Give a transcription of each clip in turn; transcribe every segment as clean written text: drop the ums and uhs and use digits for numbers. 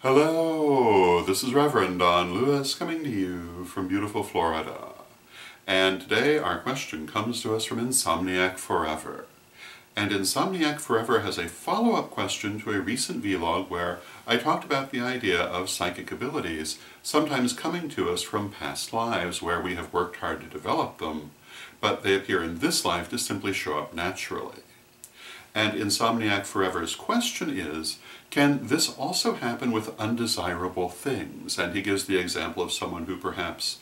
Hello, this is Reverend Don Lewis coming to you from beautiful Florida. And today our question comes to us from Insomniac Forever. And Insomniac Forever has a follow-up question to a recent vlog where I talked about the idea of psychic abilities sometimes coming to us from past lives where we have worked hard to develop them, but they appear in this life to simply show up naturally. And Insomniac Forever's question is, can this also happen with undesirable things? And he gives the example of someone who perhaps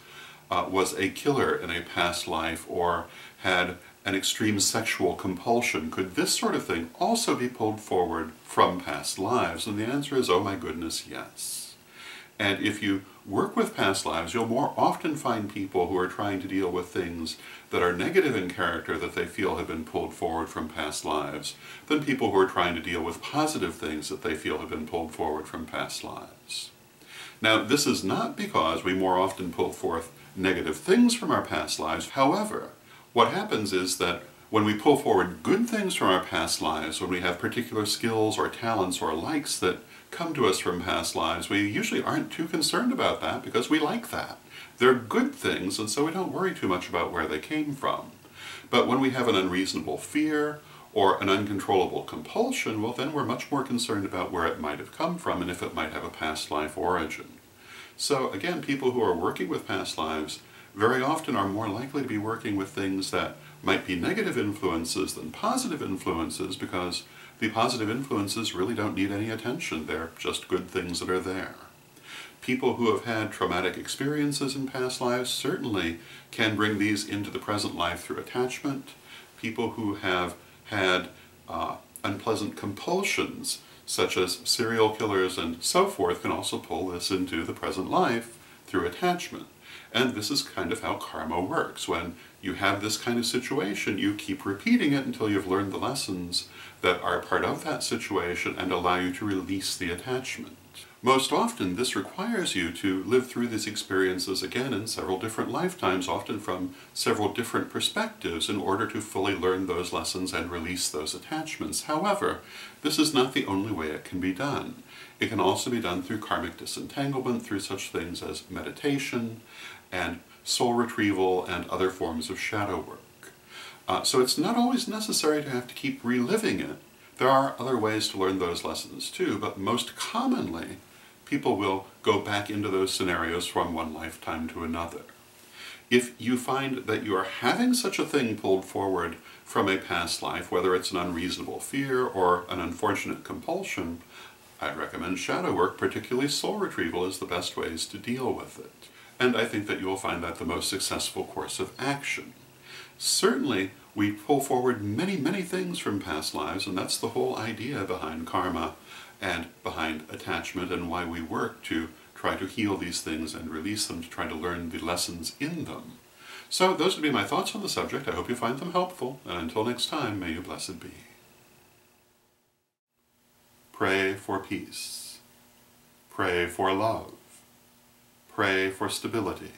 was a killer in a past life or had an extreme sexual compulsion. Could this sort of thing also be pulled forward from past lives? And the answer is, oh my goodness, yes. And if you work with past lives, you'll more often find people who are trying to deal with things that are negative in character that they feel have been pulled forward from past lives than people who are trying to deal with positive things that they feel have been pulled forward from past lives. Now, this is not because we more often pull forth negative things from our past lives. However, what happens is that when we pull forward good things from our past lives, when we have particular skills or talents or likes that come to us from past lives, we usually aren't too concerned about that because we like that. They're good things, and so we don't worry too much about where they came from. But when we have an unreasonable fear or an uncontrollable compulsion, well, then we're much more concerned about where it might have come from and if it might have a past life origin. So again, people who are working with past lives very often are more likely to be working with things that might be negative influences than positive influences, because the positive influences really don't need any attention. They're just good things that are there. People who have had traumatic experiences in past lives certainly can bring these into the present life through attachment. People who have had unpleasant compulsions, such as serial killers and so forth, can also pull this into the present life through attachment. And this is kind of how karma works. When you have this kind of situation, you keep repeating it until you've learned the lessons that are part of that situation and allow you to release the attachment. Most often, this requires you to live through these experiences again in several different lifetimes, often from several different perspectives, in order to fully learn those lessons and release those attachments. However, this is not the only way it can be done. It can also be done through karmic disentanglement, through such things as meditation and soul retrieval and other forms of shadow work. So it's not always necessary to have to keep reliving it. There are other ways to learn those lessons too, but most commonly, people will go back into those scenarios from one lifetime to another. If you find that you are having such a thing pulled forward from a past life, whether it's an unreasonable fear or an unfortunate compulsion, I'd recommend shadow work, particularly soul retrieval, is the best ways to deal with it. And I think that you will find that the most successful course of action. Certainly, we pull forward many, many things from past lives, and that's the whole idea behind karma and behind attachment, and why we work to try to heal these things and release them, to try to learn the lessons in them. So those would be my thoughts on the subject. I hope you find them helpful, and until next time, may you blessed be. Pray for peace. Pray for love. Pray for stability.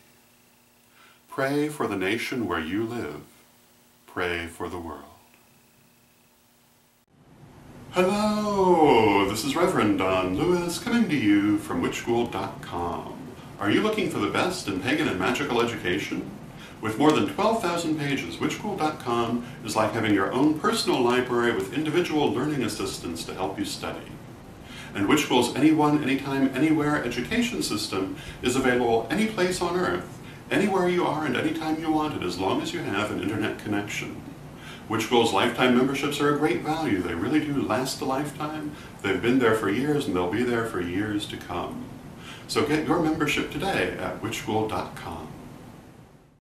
Pray for the nation where you live. Pray for the world. Hello, this is Reverend Don Lewis coming to you from witchschool.com. Are you looking for the best in pagan and magical education? With more than 12,000 pages, witchschool.com is like having your own personal library with individual learning assistants to help you study. And Witch School's Anyone, Anytime, Anywhere education system is available any place on Earth, anywhere you are and anytime you want it, as long as you have an internet connection. Witch School's lifetime memberships are a great value. They really do last a lifetime. They've been there for years and they'll be there for years to come. So get your membership today at witchschool.com.